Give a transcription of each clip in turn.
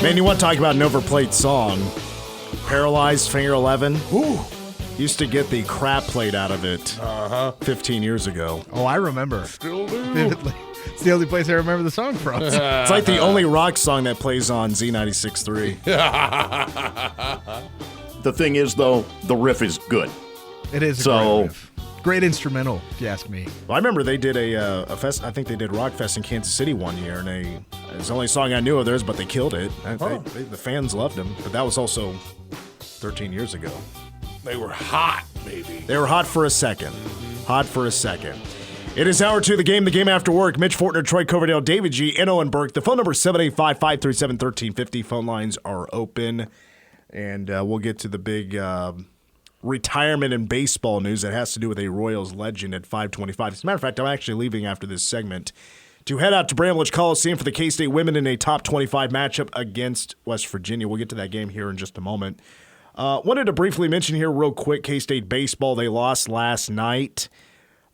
Man, you want to talk about an overplayed song? Paralyzed Finger 11? Ooh. Used to get the crap played out of it 15 years ago. Oh, I remember. Still do. Vividly. It's the only place I remember the song from. It's like the only rock song that plays on Z96.3. The thing is, though, the riff is good. It is a great riff. Great instrumental, if you ask me. Well, I remember they did a fest. I think they did Rock Fest in Kansas City one year, and it's the only song I knew of theirs, but they killed it. The fans loved them, but that was also 13 years ago. They were hot, baby. They were hot for a second. Hot for a second. It is hour two of the game after work. Mitch Fortner, Troy Coverdale, David G., and Owen Burke. The phone number is 785-537-1350. Phone lines are open, and we'll get to the big retirement in baseball news that has to do with a Royals legend at 5:25. As a matter of fact, I'm actually leaving after this segment to head out to Bramlage Coliseum for the K-State women in a top 25 matchup against West Virginia. We'll get to that game here in just a moment. Wanted to briefly mention here real quick, K-State baseball. They lost last night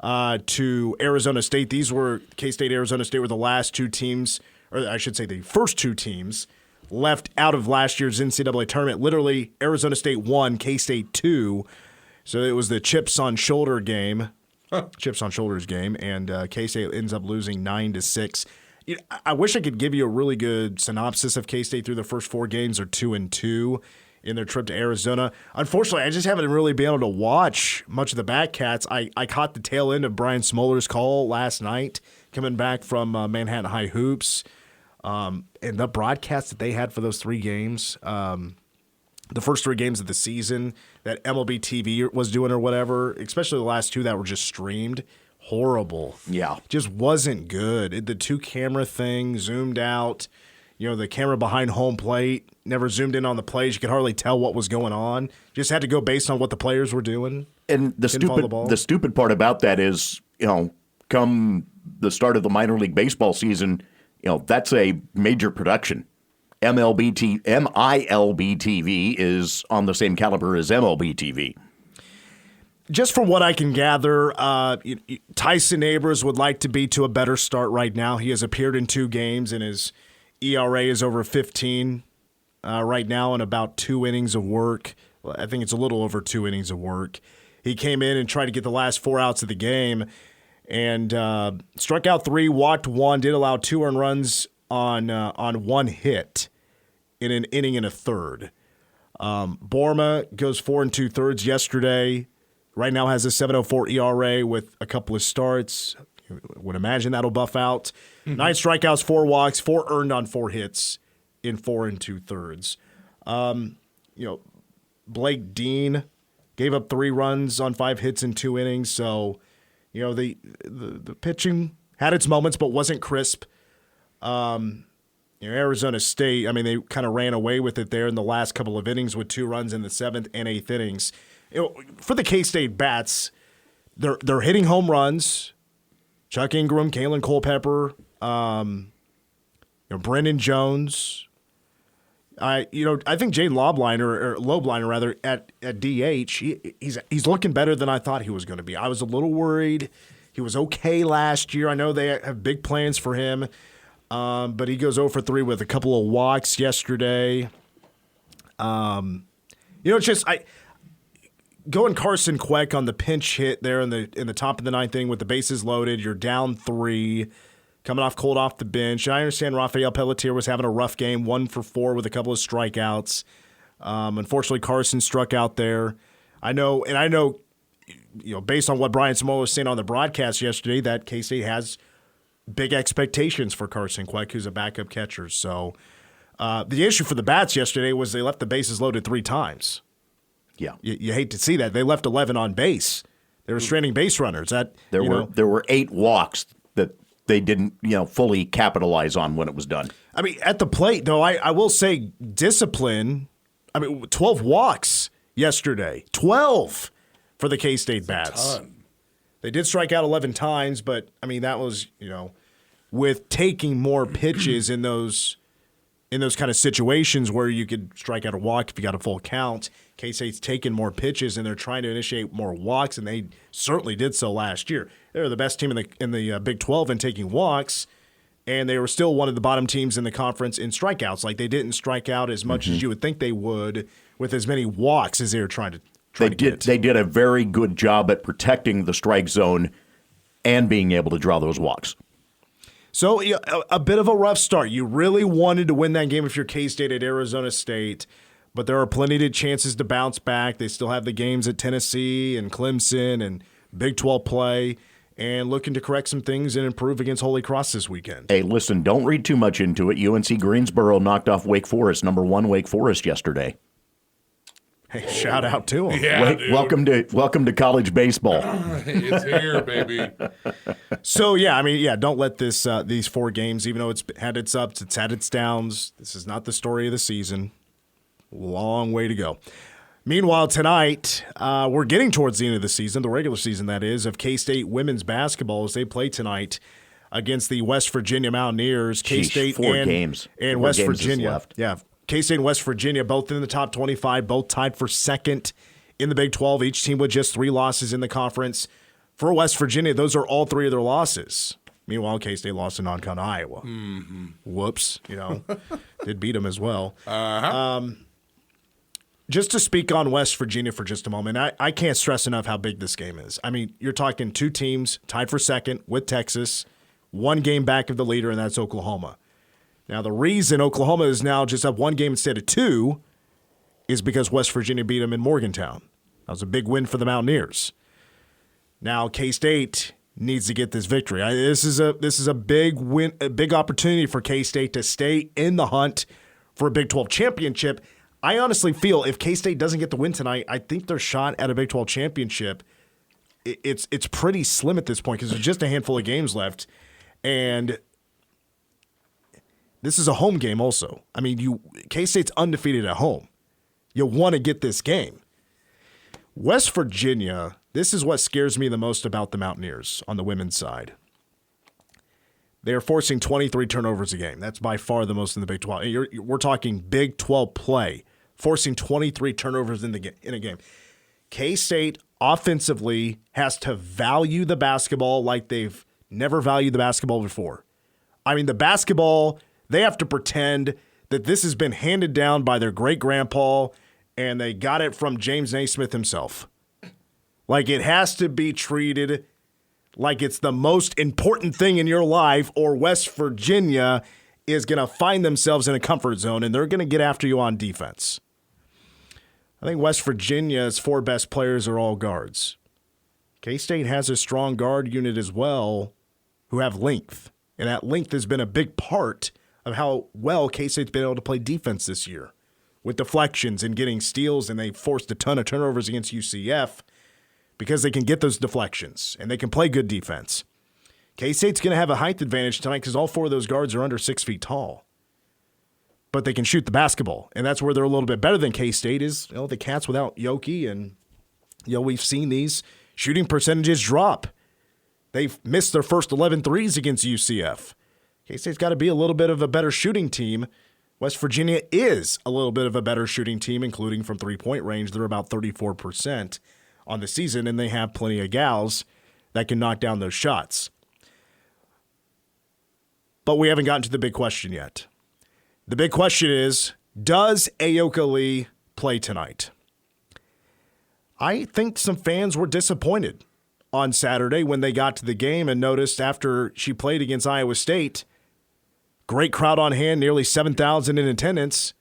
to Arizona State. These were K-State, Arizona State were the last two teams, or I should say the first two teams left out of last year's NCAA tournament. Literally, Arizona State 1, K-State 2. So it was the chips on shoulders game, and K-State ends up losing 9-6. I wish I could give you a really good synopsis of K-State through the first four games. They're 2-2 in their trip to Arizona. Unfortunately, I just haven't really been able to watch much of the Batcats. I caught the tail end of Brian Smoller's call last night, coming back from Manhattan High Hoops. And the broadcast that they had for those three games, the first three games of the season that MLB TV was doing or whatever, especially the last two that were just streamed, horrible. Yeah. Just wasn't good. The two-camera thing zoomed out. The camera behind home plate never zoomed in on the plays. You could hardly tell what was going on. Just had to go based on what the players were doing. And the stupid part about that is, come the start of the minor league baseball season, that's a major production. MILB TV is on the same caliber as MLB TV. Just from what I can gather, Tyson Neighbors would like to be to a better start right now. He has appeared in 2 games, and his ERA is over 15 right now in about 2 innings of work. Well, I think it's a little over 2 innings of work. He came in and tried to get the last 4 outs of the game and struck out 3, walked 1, did allow 2 earned runs on 1 hit in an inning and a third. Borma goes 4 2/3 yesterday. Right now has a 7.04 ERA with a couple of starts. Would imagine that'll buff out. 9 strikeouts, 4 walks, 4 earned on 4 hits in 4 2/3. Blake Dean gave up 3 runs on 5 hits in 2 innings. So, the pitching had its moments, but wasn't crisp. Arizona State, they kind of ran away with it there in the last couple of innings with 2 runs in the 7th and 8th innings. For the K-State Bats, they're hitting home runs. Chuck Ingram, Kalen Culpepper, Brendan Jones. I think Jay Lobliner at DH, he's looking better than I thought he was going to be. I was a little worried. He was okay last year. I know they have big plans for him, but he goes 0 for 3 with a couple of walks yesterday. It's just going Carson Queck on the pinch hit there in the top of the 9th inning with the bases loaded. You're down 3, coming off cold off the bench. I understand Rafael Pelletier was having a rough game, 1 for 4 with a couple of strikeouts. Unfortunately, Carson struck out there. I know, based on what Brian Smoller was saying on the broadcast yesterday, that K-State has big expectations for Carson Queck, who's a backup catcher. So the issue for the Bats yesterday was they left the bases loaded 3 times. Yeah, you hate to see that. They left 11 on base. They were stranding base runners. There were 8 walks that they didn't fully capitalize on when it was done. At the plate though, I will say discipline. 12 walks yesterday. 12 for the K-State Bats. They did strike out 11 times, but that was with taking more pitches in those kind of situations where you could strike out a walk if you got a full count. K-State's taking more pitches, and they're trying to initiate more walks, and they certainly did so last year. They were the best team in the Big 12 in taking walks, and they were still one of the bottom teams in the conference in strikeouts. Like, they didn't strike out as much as you would think they would with as many walks as they were trying to get. They did a very good job at protecting the strike zone and being able to draw those walks. So a bit of a rough start. You really wanted to win that game if you're K-State at Arizona State, but there are plenty of chances to bounce back. They still have the games at Tennessee and Clemson and Big 12 play, and looking to correct some things and improve against Holy Cross this weekend. Hey, listen, don't read too much into it. UNC Greensboro knocked off Wake Forest, number 1 Wake Forest yesterday. Hey, shout out to them. Yeah, welcome to college baseball. It's here, baby. So, don't let these 4 games, even though it's had its ups, it's had its downs. This is not the story of the season. Long way to go. Meanwhile, tonight, we're getting towards the end of the season, the regular season, that is, of K-State women's basketball as they play tonight against the West Virginia Mountaineers. K-State 4 games. And 4 West games Virginia. left. Yeah, K-State and West Virginia, both in the top 25, both tied for second in the Big 12, each team with just 3 losses in the conference. For West Virginia, those are all 3 of their losses. Meanwhile, K-State lost to non-con Iowa. Mm-hmm. Whoops, did beat them as well. Just to speak on West Virginia for just a moment, I can't stress enough how big this game is. I mean, you're talking 2 teams tied for second with Texas, 1 game back of the leader, and that's Oklahoma. Now, the reason Oklahoma is now just up 1 game instead of 2 is because West Virginia beat them in Morgantown. That was a big win for the Mountaineers. Now, K-State needs to get this victory. This is a big win, a big opportunity for K-State to stay in the hunt for a Big 12 championship. I honestly feel if K-State doesn't get the win tonight, I think their shot at a Big 12 championship, it's pretty slim at this point because there's just a handful of games left. And this is a home game also. I mean, K-State's undefeated at home. You want to get this game. West Virginia, this is what scares me the most about the Mountaineers on the women's side. They are forcing 23 turnovers a game. That's by far the most in the Big 12. We're talking Big 12 play, forcing 23 turnovers in a game. K-State offensively has to value the basketball like they've never valued the basketball before. I mean, the basketball, they have to pretend that this has been handed down by their great-grandpa and they got it from James Naismith himself. Like, it has to be treated like it's the most important thing in your life, or West Virginia is going to find themselves in a comfort zone and they're going to get after you on defense. I think West Virginia's 4 best players are all guards. K-State has a strong guard unit as well who have length, and that length has been a big part of how well K-State's been able to play defense this year with deflections and getting steals, and they forced a ton of turnovers against UCF because they can get those deflections and they can play good defense. K-State's going to have a height advantage tonight because all 4 of those guards are under 6 feet tall. But they can shoot the basketball, and that's where they're a little bit better than K-State is. The Cats without Ayoka, and we've seen these shooting percentages drop. They've missed their first 11 threes against UCF. K-State's got to be a little bit of a better shooting team. West Virginia is a little bit of a better shooting team, including from three-point range. They're about 34% on the season, and they have plenty of gals that can knock down those shots. But we haven't gotten to the big question yet. The big question is, does Ayoka Lee play tonight? I think some fans were disappointed on Saturday when they got to the game and noticed after she played against Iowa State, great crowd on hand, nearly 7,000 in attendance,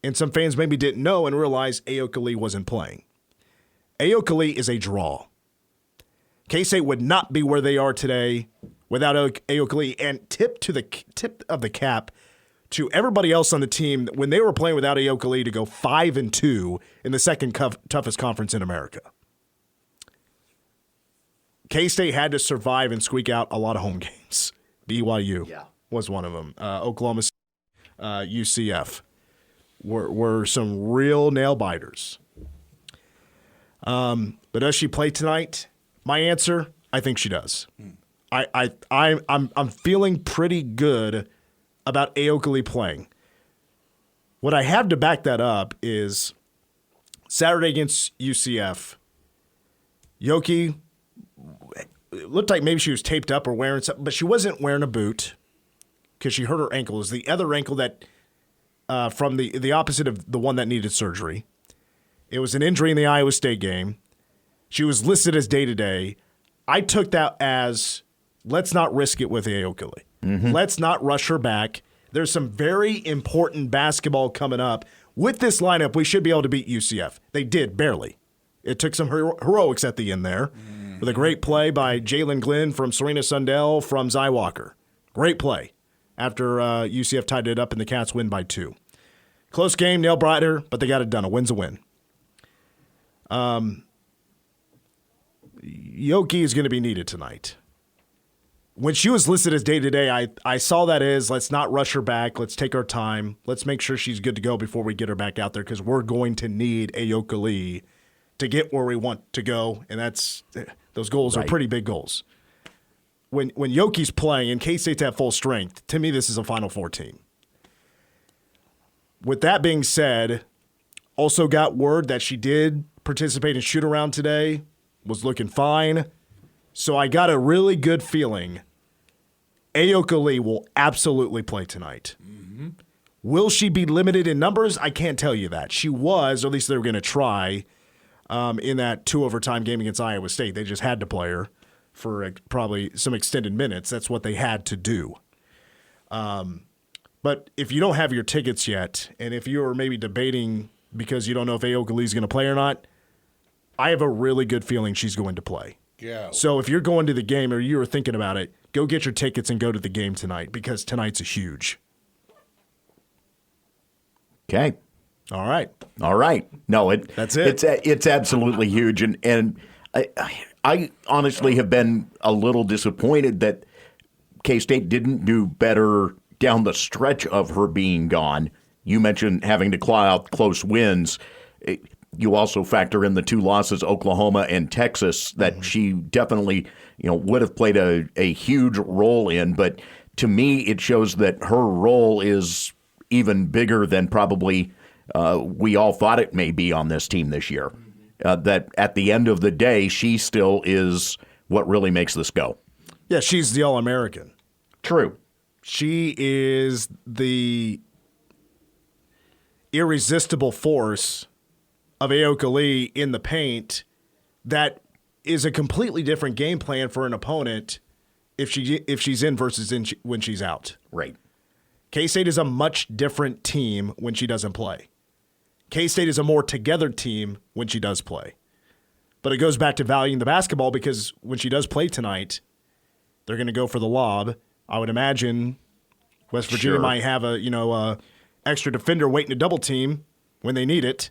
and some fans maybe didn't know and realized Ayoka Lee wasn't playing. Ayoka Lee is a draw. K-State would not be where they are today without Ayoka Lee, and tip of the cap to everybody else on the team when they were playing without Ayoka Lee to go 5-2 in the second toughest conference in America. K-State had to survive and squeak out a lot of home games. BYU was one of them. Oklahoma State, UCF were some real nail biters. But does she play tonight? My answer, I think she does. I'm feeling pretty good about Ayoka Lee playing. What I have to back that up is Saturday against UCF, Yoki, it looked like maybe she was taped up or wearing something, but she wasn't wearing a boot. because she hurt her ankle. It was the other ankle that from the opposite of the one that needed surgery. It was an injury in the Iowa State game. She was listed as day-to-day. I took that as, let's not risk it with Ayoka Lee. Mm-hmm. Let's not rush her back. There's some very important basketball coming up. With this lineup, we should be able to beat UCF. They did, barely. It took some heroics at the end there with a great play by Jalen Glenn from Serena Sundell from Zy Walker. Great play after UCF tied it up and the Cats win by 2. Close game, nail biter, but they got it done. A win's a win. Yoki is going to be needed tonight. When she was listed as day-to-day, I saw that as, let's not rush her back. Let's take our time. Let's make sure she's good to go before we get her back out there because we're going to need Ayoka Lee to get where we want to go, and those goals are pretty big goals. When Yoki's playing and K-State's at full strength, to me this is a Final Four team. With that being said, also got word that she did participate in shoot-around today, was looking fine. So I got a really good feeling Ayoka Lee will absolutely play tonight. Mm-hmm. Will she be limited in numbers? I can't tell you that. She was, or at least they were going to try, in that 2-overtime game against Iowa State. They just had to play her for probably some extended minutes. That's what they had to do. But if you don't have your tickets yet, and if you're maybe debating because you don't know if Ayoka Lee's going to play or not, I have a really good feeling she's going to play. Yeah. So if you're going to the game or you're thinking about it, go get your tickets and go to the game tonight because tonight's a huge. Okay. All right. No, that's it. It's absolutely huge, and I honestly have been a little disappointed that K-State didn't do better down the stretch of her being gone. You mentioned having to claw out close wins. You also factor in the 2 losses, Oklahoma and Texas, that she definitely, would have played a huge role in. But to me, it shows that her role is even bigger than probably we all thought it may be on this team this year. That at the end of the day, she still is what really makes this go. Yeah, she's the All-American. True. She is the irresistible force of Ayoka Lee in the paint that is a completely different game plan for an opponent if she's in versus when she's out. Right. K-State is a much different team when she doesn't play. K-State is a more together team when she does play. But it goes back to valuing the basketball because when she does play tonight, they're going to go for the lob. I would imagine West Virginia might have a extra defender waiting to double team when they need it,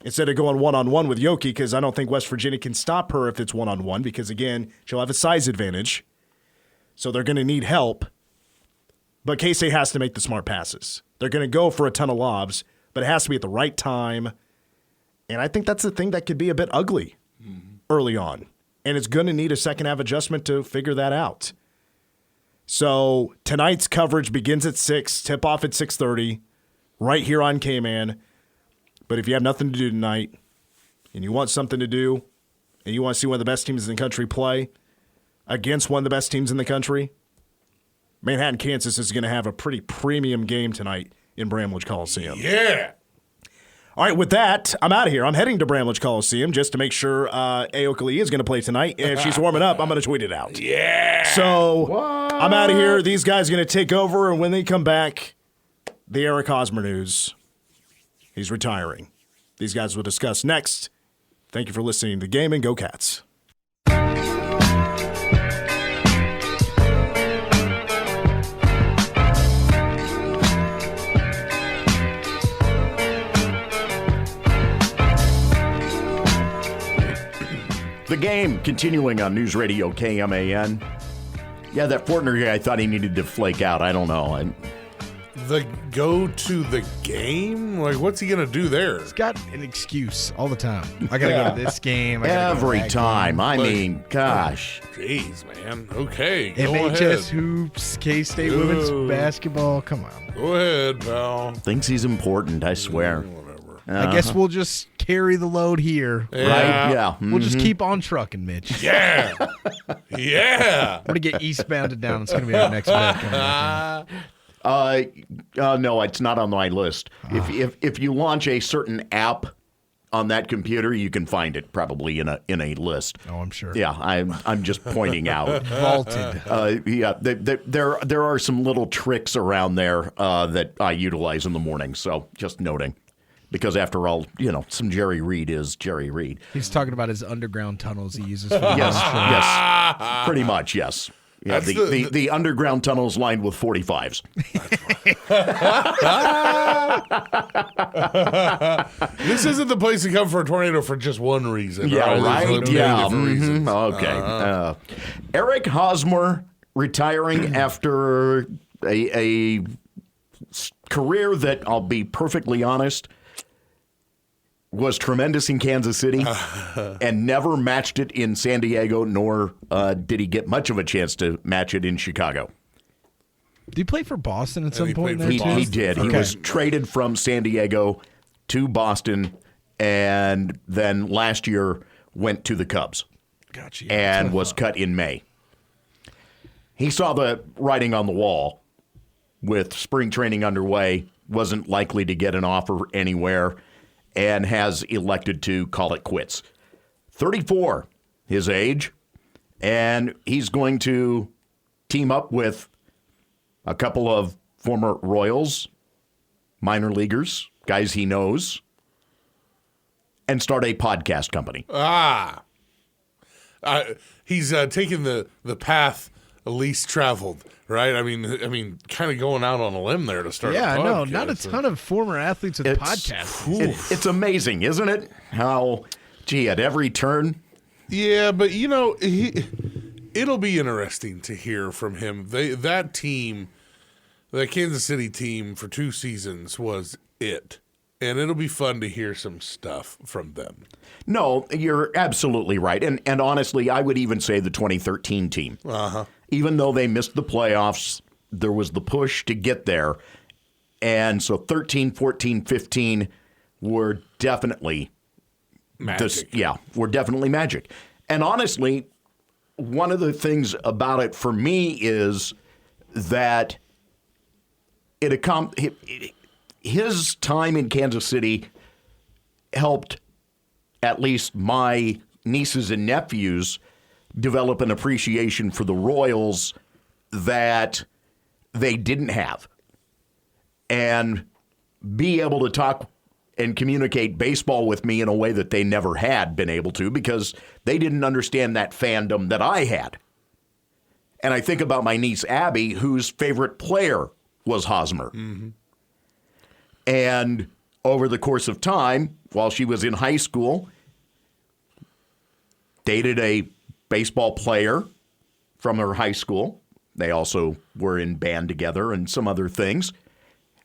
instead of going one-on-one with Yoki, because I don't think West Virginia can stop her if it's one-on-one because, again, she'll have a size advantage. So they're going to need help. But K-State has to make the smart passes. They're going to go for a ton of lobs, but it has to be at the right time. And I think that's the thing that could be a bit ugly early on. And it's going to need a second-half adjustment to figure that out. So tonight's coverage begins at 6, tip-off at 6:30, right here on K-Man. But if you have nothing to do tonight and you want something to do and you want to see one of the best teams in the country play against one of the best teams in the country, Manhattan, Kansas is going to have a pretty premium game tonight in Bramlage Coliseum. Yeah. All right, with that, I'm out of here. I'm heading to Bramlage Coliseum just to make sure Ayoka Lee is going to play tonight. And if she's warming up, I'm going to tweet it out. Yeah. So I'm out of here. These guys are going to take over. And when they come back, the Eric Hosmer news. He's retiring. These guys will discuss next. Thank you for listening to Game and Go Cats. The Game continuing on News Radio KMAN. Yeah, that Fortner guy, I thought he needed to flake out. I don't know. Go to the game? Like, what's he going to do there? He's got an excuse all the time. I got to go to this game. Every time. I mean, gosh. Jeez, man. Okay, go MHS ahead. hoops, K-State women's basketball. Come on. Go ahead, pal. Thinks he's important, I swear. Whatever. I guess we'll just carry the load here. Right? Yeah. We'll just keep on trucking, Mitch. Yeah. Yeah. We're going to get eastbounded down. It's going to be our next bet. No, it's not on my list. If you launch a certain app on that computer, you can find it probably in a list. Oh, I'm sure. Yeah, I'm just pointing out. Vaulted. Yeah, there are some little tricks around there that I utilize in the morning. So just noting, because after all, some Jerry Reed is Jerry Reed. He's talking about his underground tunnels he uses for the Yes, pretty much, yes. Yeah, the underground tunnels lined with 45s. This isn't the place to come for a tornado for just one reason. Yeah, right? There's Yeah. different reasons. Okay. Eric Hosmer retiring after a career that, I'll be perfectly honest, was tremendous in Kansas City and never matched it in San Diego, nor did he get much of a chance to match it in Chicago. Did he play for Boston at some he point? played for He Boston. did. Okay. He was traded from San Diego to Boston, and then last year went to the Cubs Gotcha. and was cut in May. He saw the writing on the wall with spring training underway, wasn't likely to get an offer anywhere, and has elected to call it quits. 34, his age, and he's going to team up with a couple of former Royals, minor leaguers, guys he knows, and start a podcast company. He's taking the path least traveled, right? I mean, kind of going out on a limb there to start. Yeah, a podcast. no, not a ton of former athletes with podcasts. It's amazing, isn't it? How, at every turn. Yeah, but it'll be interesting to hear from him. That team, that Kansas City team for 2 seasons was it. And it'll be fun to hear some stuff from them. No, you're absolutely right. And honestly, I would even say the 2013 team. Even though they missed the playoffs, there was the push to get there. And so 13, 14, 15 were definitely Magic. were definitely magic. And honestly, one of the things about it for me is that his time in Kansas City helped at least my nieces and nephews develop an appreciation for the Royals that they didn't have, and be able to talk and communicate baseball with me in a way that they never had been able to, because they didn't understand that fandom that I had. And I think about my niece Abby, whose favorite player was Hosmer. And over the course of time, while she was in high school, dated a baseball player from her high school. They also were in band together and some other things.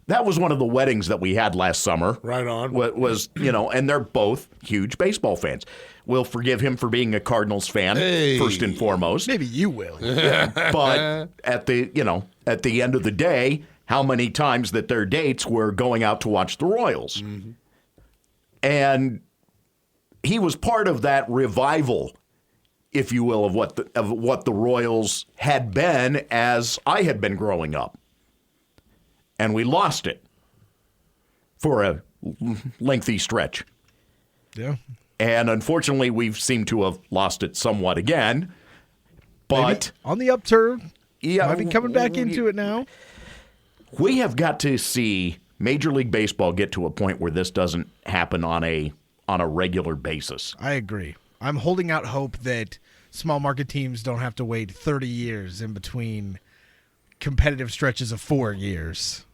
That was one of the weddings that we had last summer. Right on. Was, and they're both huge baseball fans. We'll forgive him for being a Cardinals fan, first and foremost. Maybe you will. But at the end of the day, how many times that their dates were going out to watch the Royals. And he was part of that revival, if you will, of what the Royals had been as I had been growing up. And we lost it for a lengthy stretch. Yeah. And unfortunately, we've seemed to have lost it somewhat again. But maybe on the upturn. Yeah, might be coming back into it now. We have got to see Major League Baseball get to a point where this doesn't happen on a regular basis. I agree. I'm holding out hope that small market teams don't have to wait 30 years in between competitive stretches of 4 years.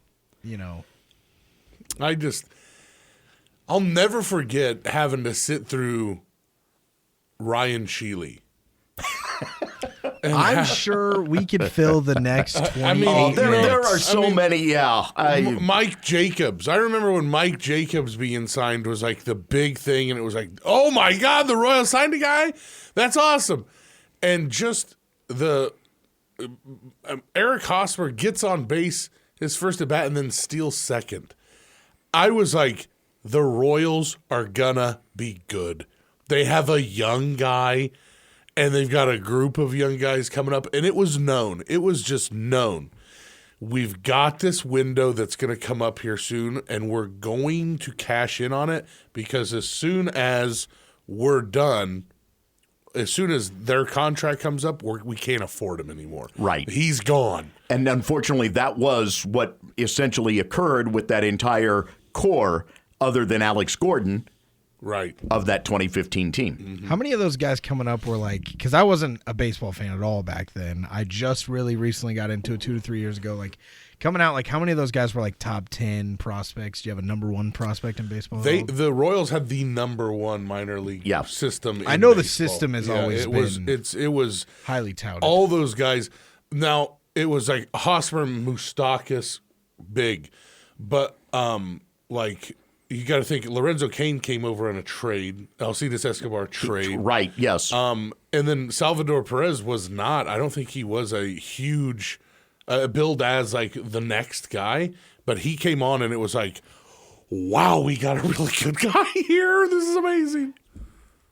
I'll never forget having to sit through Ryan Sheely. I'm sure we could fill the next 28 minutes. There are so many, Mike Jacobs. I remember when Mike Jacobs being signed was like the big thing, and it was like, oh my God, the Royals signed a guy? That's awesome. And just the Eric Hosmer gets on base his first at bat and then steals second. I was like, the Royals are gonna be good. They have a young guy, and they've got a group of young guys coming up, and it was known. It was just known. We've got this window that's going to come up here soon, and we're going to cash in on it because as soon as we're done, as soon as their contract comes up, we can't afford him anymore. Right. He's gone. And unfortunately, that was what essentially occurred with that entire core, other than Alex Gordon, right, of that 2015 team. Mm-hmm. How many of those guys coming up were like, because I wasn't a baseball fan at all back then. I just really recently got into it 2 to 3 years ago. Like, coming out, like, how many of those guys were like top 10 prospects? Do you have a number one prospect in baseball? The Royals had the number one minor league system. I know baseball. The system has always been it was highly touted. All those guys. Now it was like Hosmer, Moustakas, big, but like. You got to think Lorenzo Cain came over in a trade, Alcides Escobar trade. Right, yes. And then Salvador Perez was not. I don't think he was a huge build as like the next guy, but he came on and it was like, wow, we got a really good guy here. This is amazing.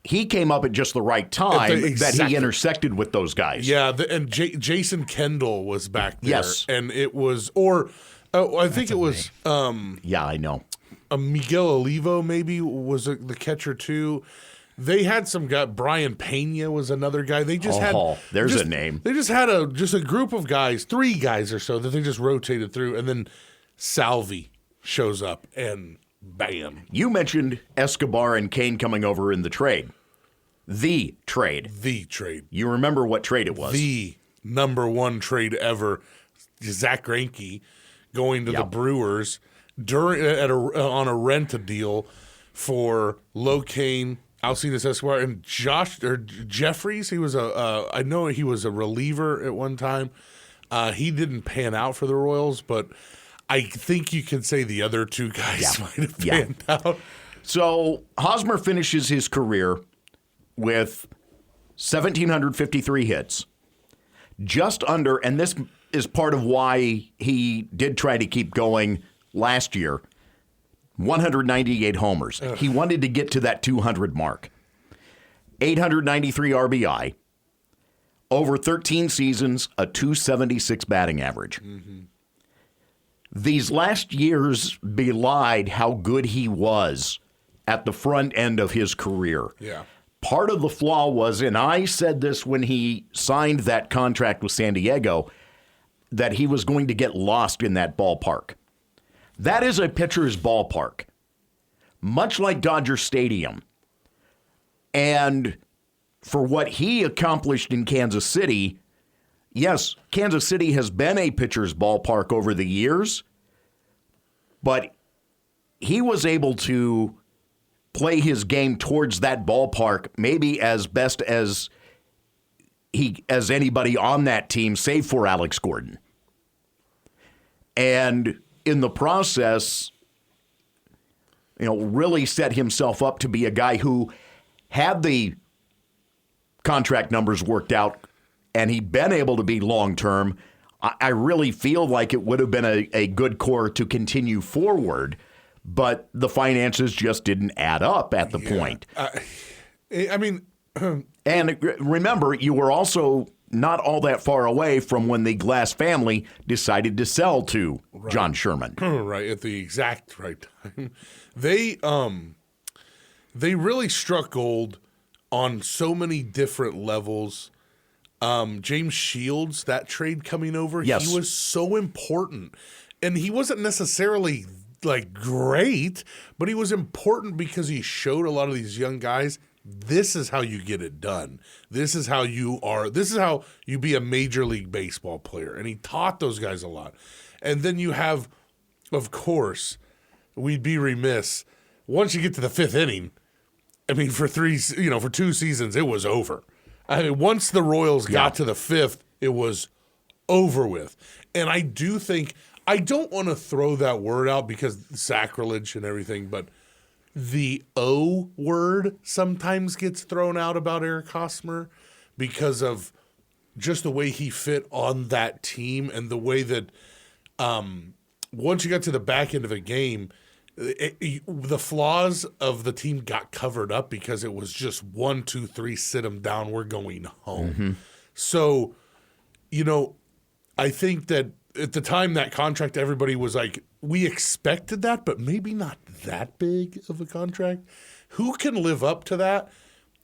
He came up at just the right time that he intersected with those guys. Yeah, and Jason Kendall was back there. Yes. And it was, I think it was. Yeah, I know. Miguel Olivo maybe was the catcher too. They had some guy. Brian Pena was another guy. They just had. There's a name. They just had a group of guys, 3 guys or so that they just rotated through, and then Salvi shows up and bam. You mentioned Escobar and Cain coming over in the trade. The trade. You remember what trade it was? The number one trade ever. Zach Greinke going to the Brewers. On a rent deal for Locaine, Alcides Escobar, and Jeffries. He was I know he was a reliever at one time. He didn't pan out for the Royals, but I think you can say the other 2 guys might have panned out. So Hosmer finishes his career with 1,753 hits, just under, and this is part of why he did try to keep going last year, 198 homers. He wanted to get to that 200 mark. 893 RBI. Over 13 seasons, a 276 batting average. Mm-hmm. These last years belied how good he was at the front end of his career. Yeah. Part of the flaw was, and I said this when he signed that contract with San Diego, that he was going to get lost in that ballpark. That is a pitcher's ballpark, much like Dodger Stadium. And for what he accomplished in Kansas City, yes, Kansas City has been a pitcher's ballpark over the years, but he was able to play his game towards that ballpark maybe as best as anybody on that team, save for Alex Gordon. And in the process, really set himself up to be a guy who had the contract numbers worked out and he'd been able to be long-term. I really feel like it would have been a good core to continue forward, but the finances just didn't add up at the point. And remember, you were also not all that far away from when the Glass family decided to sell to John Sherman. Right, at the exact right time. They really struck gold on so many different levels. James Shields, that trade coming over, he was so important. And he wasn't necessarily like great, but he was important because he showed a lot of these young guys, this is how you get it done. This is how you be a Major League Baseball player. And he taught those guys a lot. And then you have, of course, we'd be remiss, once you get to the 5th inning, I mean, for 2 seasons, it was over. I mean, once the Royals got to the 5th, it was over with. And I do think, I don't want to throw that word out because sacrilege and everything, but the O word sometimes gets thrown out about Eric Hosmer because of just the way he fit on that team and the way that once you got to the back end of a game, the flaws of the team got covered up because it was just 1, 2, 3, sit them down, we're going home. Mm-hmm. So, I think that at the time that contract, everybody was like, we expected that, but maybe not that big of a contract. Who can live up to that?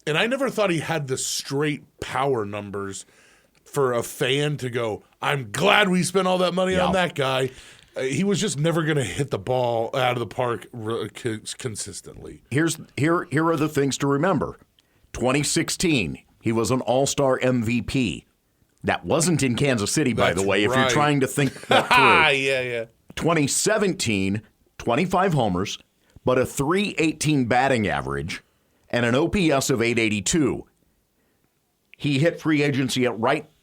And I never thought he had the straight power numbers for a fan to go, I'm glad we spent all that money on that guy. He was just never going to hit the ball out of the park consistently. Here are the things to remember. 2016, he was an all-star MVP. That wasn't in Kansas City, by the way, if you're trying to think that through. Yeah. 2017, 25 homers, but a .318 batting average and an OPS of 882. He hit free agency at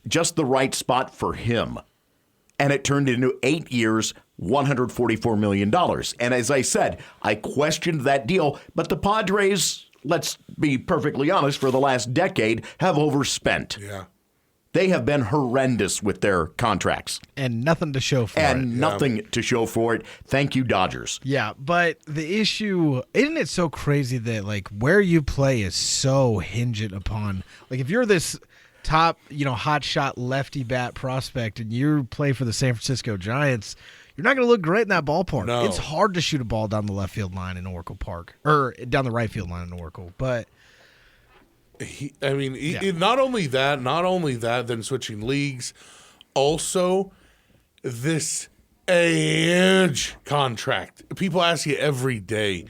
just the right spot for him. And it turned into 8 years, $144 million. And as I said, I questioned that deal, but the Padres, let's be perfectly honest, for the last decade have overspent. Yeah. They have been horrendous with their contracts. And nothing to show for it. And nothing to show for it. Thank you, Dodgers. Yeah, but the issue, isn't it so crazy that, like, where you play is so hinged upon, like, if you're this top, hot shot lefty bat prospect and you play for the San Francisco Giants, you're not going to look great in that ballpark. No. It's hard to shoot a ball down the left field line in Oracle Park, or down the right field line in Oracle, but... Not only that, then switching leagues. Also, this age contract. People ask you every day.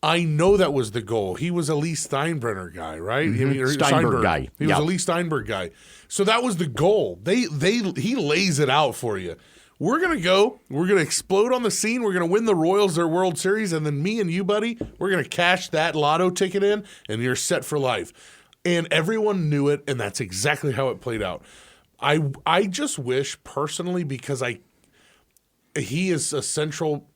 I know that was the goal. He was a Lee Steinbrenner guy, right? Mm-hmm. Steinberg guy. He was a Lee Steinberg guy. So that was the goal. He lays it out for you. We're going to go. We're going to explode on the scene. We're going to win the Royals their World Series. And then me and you, buddy, we're going to cash that lotto ticket in, and you're set for life. And everyone knew it, and that's exactly how it played out. I just wish personally, because he is a central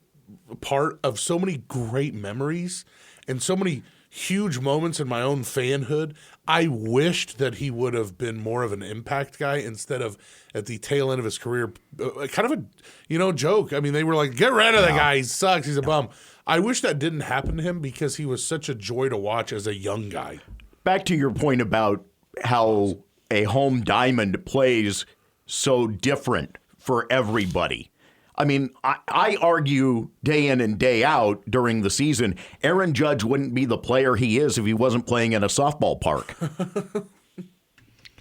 part of so many great memories and so many huge moments in my own fanhood. I wished that he would have been more of an impact guy instead of at the tail end of his career, kind of a joke. I mean, they were like, get rid of the guy. He sucks. He's a bum. I wish that didn't happen to him because he was such a joy to watch as a young guy. Back to your point about how a home diamond plays so different for everybody. I mean, I argue day in and day out during the season, Aaron Judge wouldn't be the player he is if he wasn't playing in a softball park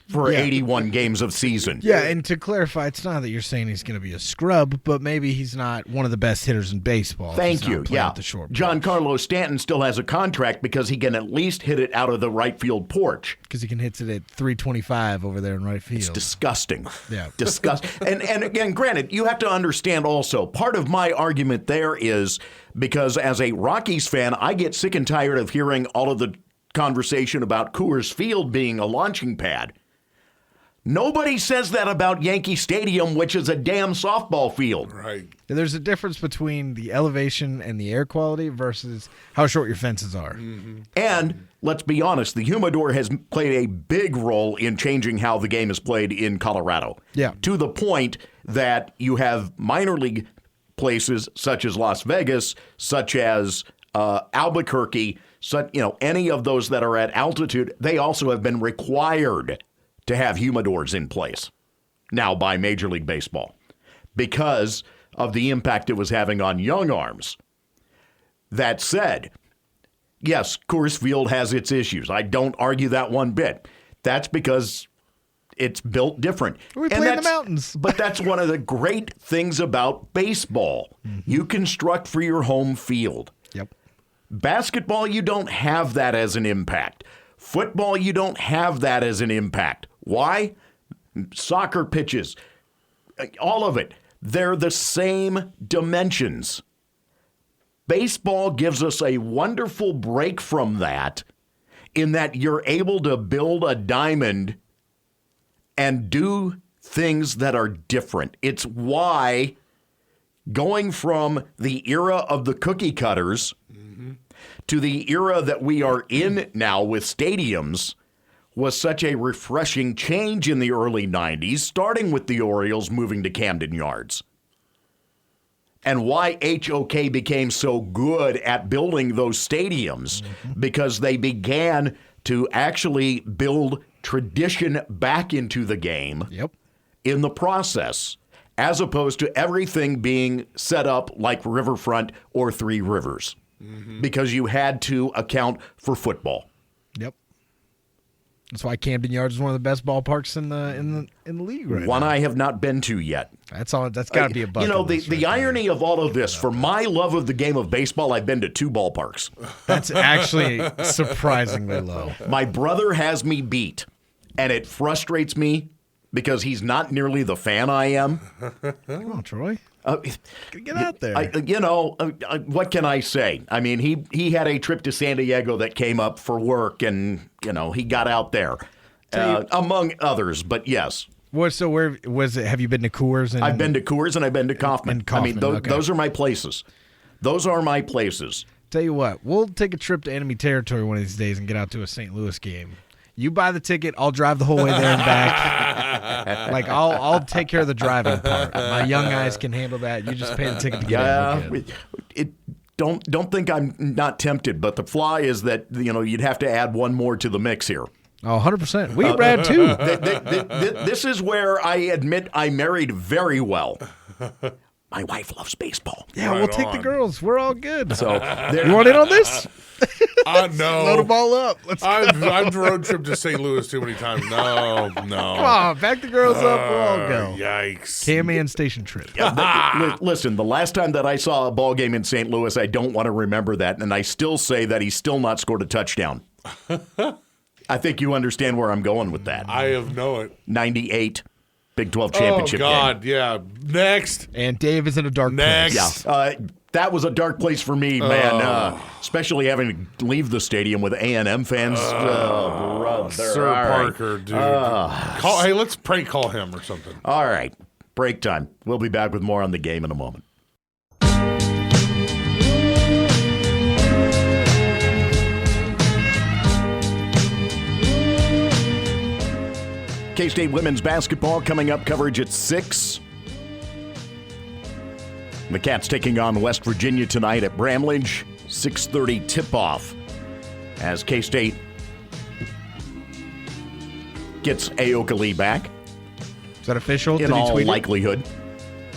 for 81 games of season. Yeah, and to clarify, it's not that you're saying he's going to be a scrub, but maybe he's not one of the best hitters in baseball. Thank you. Yeah. The short Giancarlo Stanton still has a contract because he can at least hit it out of the right field porch. Because he can hit it at 325 over there in right field. It's disgusting. Yeah. Disgusting. And again, granted, you have to understand also, part of my argument there is because as a Rockies fan, I get sick and tired of hearing all of the conversation about Coors Field being a launching pad. Nobody says that about Yankee Stadium, which is a damn softball field. Right. There's a difference between the elevation and the air quality versus how short your fences are. Mm-hmm. And let's be honest, the humidor has played a big role in changing how the game is played in Colorado. Yeah. To the point that you have minor league places such as Las Vegas, such as Albuquerque, any of those that are at altitude, they also have been required to have humidors in place now by Major League Baseball because of the impact it was having on young arms. That said, yes, Coors Field has its issues. I don't argue that one bit. That's because it's built different. We play in the mountains. But that's one of the great things about baseball. Mm-hmm. You construct for your home field. Yep. Basketball, you don't have that as an impact. Football, you don't have that as an impact. Why? Soccer pitches, all of it, they're the same dimensions. Baseball gives us a wonderful break from that in that you're able to build a diamond and do things that are different. It's why going from the era of the cookie cutters to the era that we are in now with stadiums was such a refreshing change in the early 90s, starting with the Orioles moving to Camden Yards. and why HOK became so good at building those stadiums, because they began to actually build tradition back into the game in the process, as opposed to everything being set up like Riverfront or Three Rivers, because you had to account for football. Yep. That's why Camden Yards is one of the best ballparks in the league right One now. I have not been to yet. That's all. That's got to be a bucket list the right irony of all of this, for my love of the game of baseball, I've been to 2 ballparks. That's actually surprisingly low. My brother has me beat, and it frustrates me because he's not nearly the fan I am. Come on, Troy. Get out there. What can I say? I mean, he had a trip to San Diego that came up for work, and, he got out there, among others, but yes. So where was it? Have you been to Coors? I've been to Coors and I've been to Kaufman. I mean, those are my places. Those are my places. Tell you what, we'll take a trip to enemy territory one of these days and get out to a St. Louis game. You buy the ticket, I'll drive the whole way there and back. Like I'll take care of the driving part. My young guys can handle that. You just pay the ticket to get in. Don't think I'm not tempted, but the fly is that you'd have to add one more to the mix here. Oh, 100%. We rad too. This is where I admit I married very well. My wife loves baseball. Yeah, we'll take the girls. We're all good. So you want in on this? No. Load them all up. Let's go. I've road trip to St. Louis too many times. No. Come on, back the girls up. We'll all go. Yikes. Cammy and station trip. Listen, the last time that I saw a ball game in St. Louis, I don't want to remember that, and I still say that he's still not scored a touchdown. I think you understand where I'm going with that. I have no it. 98 Big 12 championship game. Oh, God, yeah. Next. And Dave is in a dark Next. place. Yeah, that was a dark place for me, man. Especially having to leave the stadium with A&M fans. Brother. Sir All Parker, dude. Hey, let's prank call him or something. All right, break time. We'll be back with more on the game in a moment. K-State women's basketball coming up, coverage at 6. The Cats taking on West Virginia tonight at Bramlage. 6:30 tip-off as K-State gets Ayoka Lee back. Is that official? In all likelihood.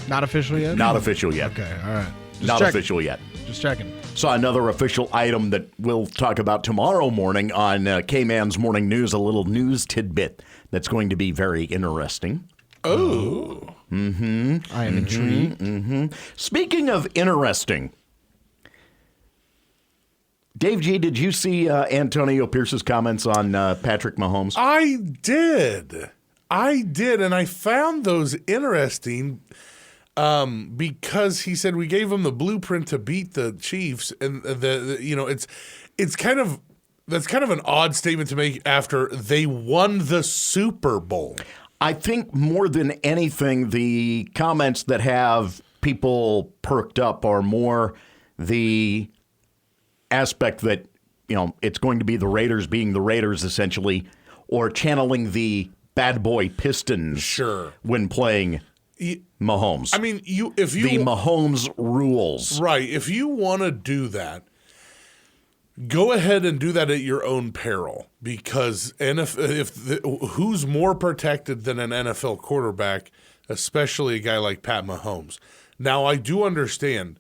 Not official yet? Not official yet. Okay, all right. Not official yet. Just checking. Saw another official item that we'll talk about tomorrow morning on K-Man's Morning News, a little news tidbit that's going to be very interesting. Oh. Mm-hmm. I am intrigued. Mm-hmm. Speaking of interesting, Dave G., did you see Antonio Pierce's comments on Patrick Mahomes? I did, and I found those interesting because he said we gave him the blueprint to beat the Chiefs, and it's kind of that's kind of an odd statement to make after they won the Super Bowl. I think more than anything, the comments that have people perked up are more the aspect that, it's going to be the Raiders being the Raiders essentially, or channeling the bad boy Pistons when playing Mahomes. I mean, if you the Mahomes rules. Right. If you want to do that, go ahead and do that at your own peril, because who's more protected than an NFL quarterback, especially a guy like Pat Mahomes? Now, I do understand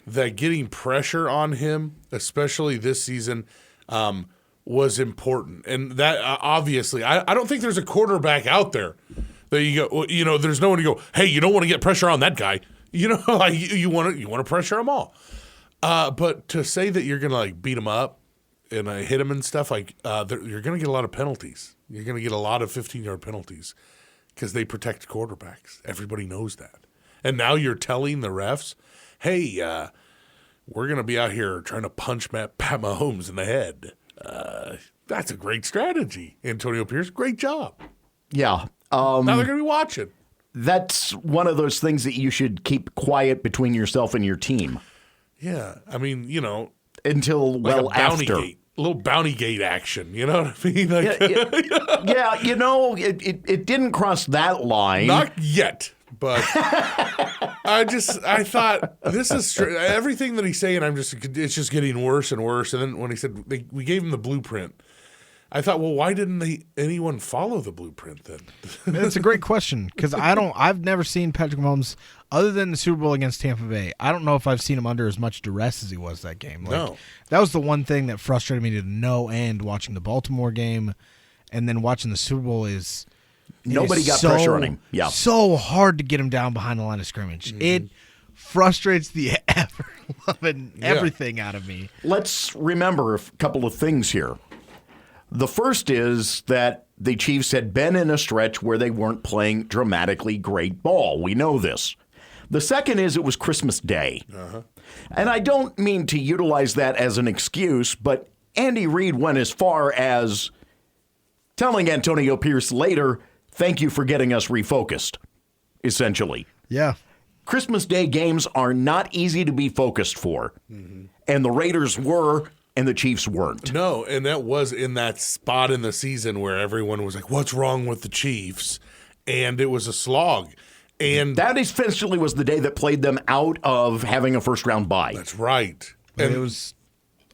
that getting pressure on him, especially this season, was important. And that obviously, I don't think there's a quarterback out there that you go, there's no one to go, hey, you don't want to get pressure on that guy. You want to pressure them all. But to say that you're going to beat him up and hit him and stuff, you're going to get a lot of penalties. You're going to get a lot of 15-yard penalties because they protect quarterbacks. Everybody knows that. And now you're telling the refs, hey, we're going to be out here trying to punch Pat Mahomes in the head. That's a great strategy, Antonio Pierce. Great job. Yeah. Now they're going to be watching. That's one of those things that you should keep quiet between yourself and your team. Yeah. I mean, until after. A little bounty gate action. You know what I mean? It didn't cross that line. Not yet. But I thought this is everything that he's saying. It's just getting worse and worse. And then when he said we gave him the blueprint, I thought, well, why didn't anyone follow the blueprint then? That's a great question because I've never seen Patrick Mahomes other than the Super Bowl against Tampa Bay. I don't know if I've seen him under as much duress as he was that game. No, that was the one thing that frustrated me to no end watching the Baltimore game, and then watching the Super Bowl is nobody got pressure on him. Yeah, so hard to get him down behind the line of scrimmage. Mm-hmm. It frustrates the ever-loving everything out of me. Let's remember a couple of things here. The first is that the Chiefs had been in a stretch where they weren't playing dramatically great ball. We know this. The second is it was Christmas Day. Uh-huh. And I don't mean to utilize that as an excuse, but Andy Reid went as far as telling Antonio Pierce later, thank you for getting us refocused, essentially. Yeah. Christmas Day games are not easy to be focused for. Mm-hmm. And the Raiders were, and the Chiefs weren't. No, and that was in that spot in the season where everyone was like, what's wrong with the Chiefs? And it was a slog. And that essentially was the day that played them out of having a first-round bye. That's right. And it was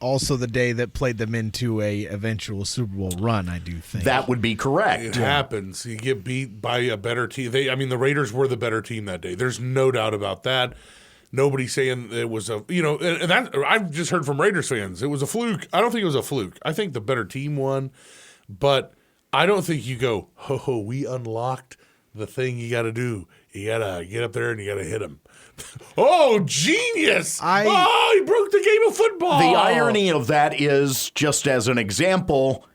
also the day that played them into a eventual Super Bowl run, I do think. That would be correct. It happens. You get beat by a better team. The Raiders were the better team that day. There's no doubt about that. Nobody's saying it was and that I've just heard from Raiders fans. It was a fluke. I don't think it was a fluke. I think the better team won, but I don't think you go, we unlocked the thing you got to do. You got to get up there and you got to hit him. Oh, genius! He broke the game of football. The irony of that is, just as an example,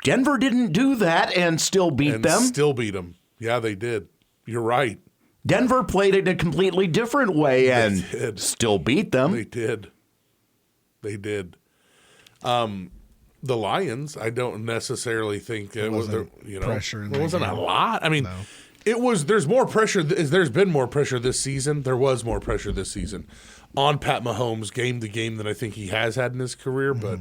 Denver didn't do that and still beat them. Still beat them. Yeah, they did. You're right. Denver played it a completely different way and still beat them. They did. The Lions, I don't necessarily think it was pressure. There wasn't a lot. I mean, no. It was. There's more pressure. There's been more pressure this season. There was more pressure this season on Pat Mahomes game to game than I think he has had in his career. But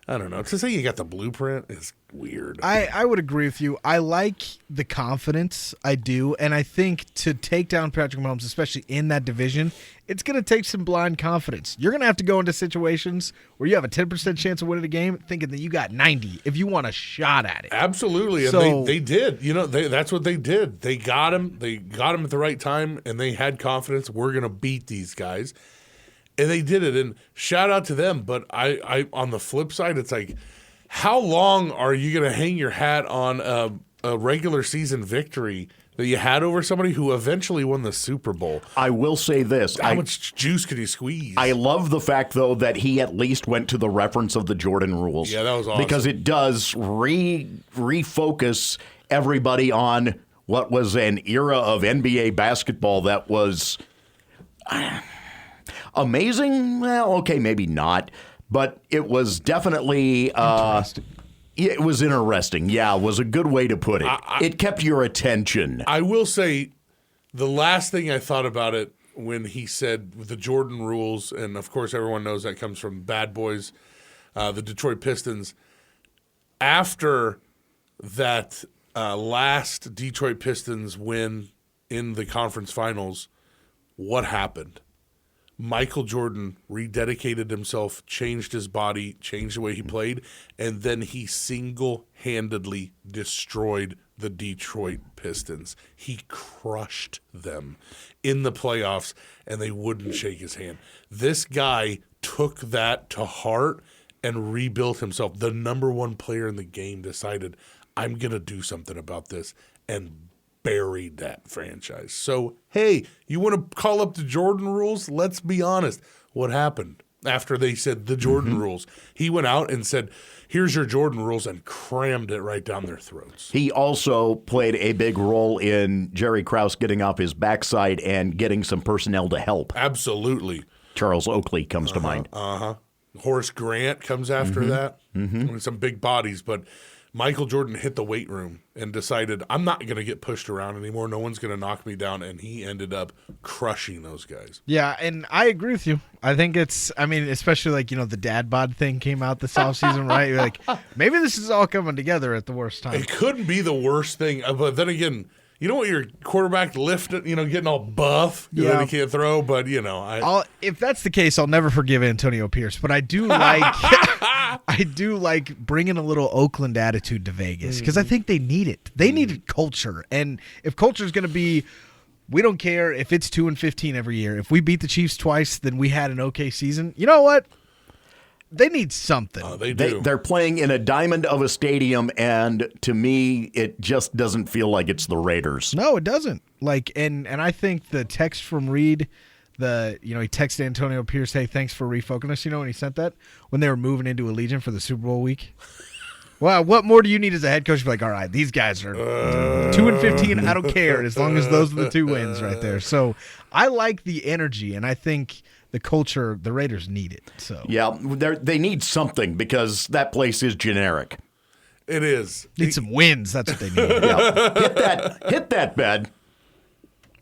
I don't know. To say you got the blueprint is weird. I would agree with you. I like the confidence. I do. And I think to take down Patrick Mahomes, especially in that division, it's going to take some blind confidence. You're going to have to go into situations where you have a 10% chance of winning a game thinking that you got 90 if you want a shot at it. Absolutely. And they did. That's what they did. They got him. They got him at the right time, and they had confidence. We're going to beat these guys. And they did it, and shout out to them. But I on the flip side, it's like, how long are you going to hang your hat on a regular season victory that you had over somebody who eventually won the Super Bowl? I will say this. How much juice could he squeeze? I love the fact, though, that he at least went to the reference of the Jordan rules. Yeah, that was awesome. Because it does refocus everybody on what was an era of NBA basketball that was amazing? Well, okay, maybe not. But it was definitely interesting. It was interesting. Yeah, it was a good way to put it. It kept your attention. I will say the last thing I thought about it when he said the Jordan rules, and of course everyone knows that comes from Bad Boys, the Detroit Pistons. After that last Detroit Pistons win in the conference finals, what happened? Michael Jordan rededicated himself, changed his body, changed the way he played, and then he single-handedly destroyed the Detroit Pistons. He crushed them in the playoffs, and they wouldn't shake his hand. This guy took that to heart and rebuilt himself. The number one player in the game decided, I'm going to do something about this, and buried that franchise. So, hey, you want to call up the Jordan rules? Let's be honest. What happened after they said the Jordan rules? He went out and said, here's your Jordan rules, and crammed it right down their throats. He also played a big role in Jerry Krause getting off his backside and getting some personnel to help. Absolutely. Charles Oakley comes to mind. Horace Grant comes after that. Some big bodies, but Michael Jordan hit the weight room and decided, I'm not going to get pushed around anymore. No one's going to knock me down. And he ended up crushing those guys. Yeah, and I agree with you. I think especially like, the dad bod thing came out this offseason, right? You're like, maybe this is all coming together at the worst time. It couldn't be the worst thing. But then again, you don't want your quarterback lifting, getting all buff because then he can't throw. But if that's the case, I'll never forgive Antonio Pierce. But I do like, I do like bringing a little Oakland attitude to Vegas because I think they need it. They need culture, and if culture is going to be, we don't care if it's 2-15 every year. If we beat the Chiefs twice, then we had an okay season. You know what? They need something. They do. They're playing in a diamond of a stadium, and to me, it just doesn't feel like it's the Raiders. No, it doesn't. And I think the text from Reed, he texted Antonio Pierce, "Hey, thanks for refocusing us." When he sent that when they were moving into Allegiant for the Super Bowl week. Well, what more do you need as a head coach? Be like, all right, these guys are 2-15. I don't care as long as those are the 2 wins right there. So I like the energy, and I think the culture, the Raiders need it. So yeah, they need something because that place is generic. It is. Need some wins. That's what they need. Hit that bed.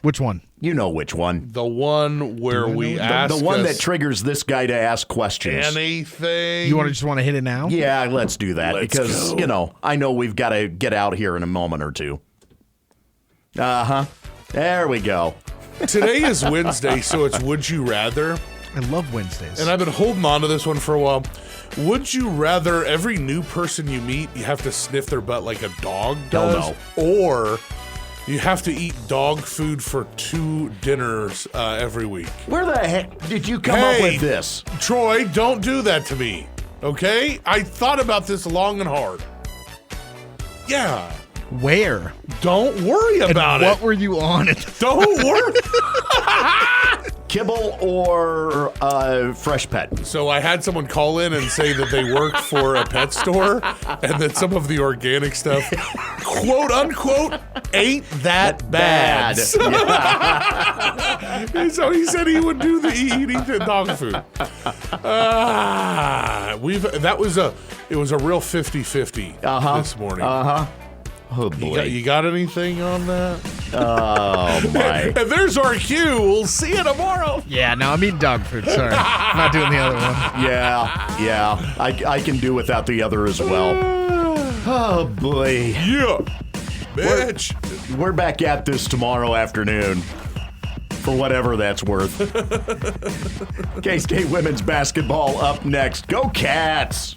Which one? You know which one. The one where we ask the one that triggers this guy to ask questions. Anything. You just want to hit it now? Yeah, let's do that because I know we've got to get out here in a moment or two. There we go. Today is Wednesday, so it's Would You Rather. I love Wednesdays. And I've been holding on to this one for a while. Would you rather every new person you meet, you have to sniff their butt like a dog does? Hell no. Or you have to eat dog food for 2 dinners every week? Where the heck did you come up with this? Troy, don't do that to me, okay? I thought about this long and hard. Yeah. Where? Don't worry about What were you on it? Don't worry. Kibble or Fresh Pet? So I had someone call in and say that they work for a pet store and that some of the organic stuff, quote unquote, ain't that bad. So he said he would do the eating the dog food. It was a real 50-50 this morning. Oh, boy. You got anything on that? Oh, my. And there's our cue. We'll see you tomorrow. Yeah, no, I'm eating dog food. Sorry. I'm not doing the other one. Yeah. I can do without the other as well. Oh, boy. Yeah. Bitch. We're back at this tomorrow afternoon. For whatever that's worth. K-State women's basketball up next. Go Cats!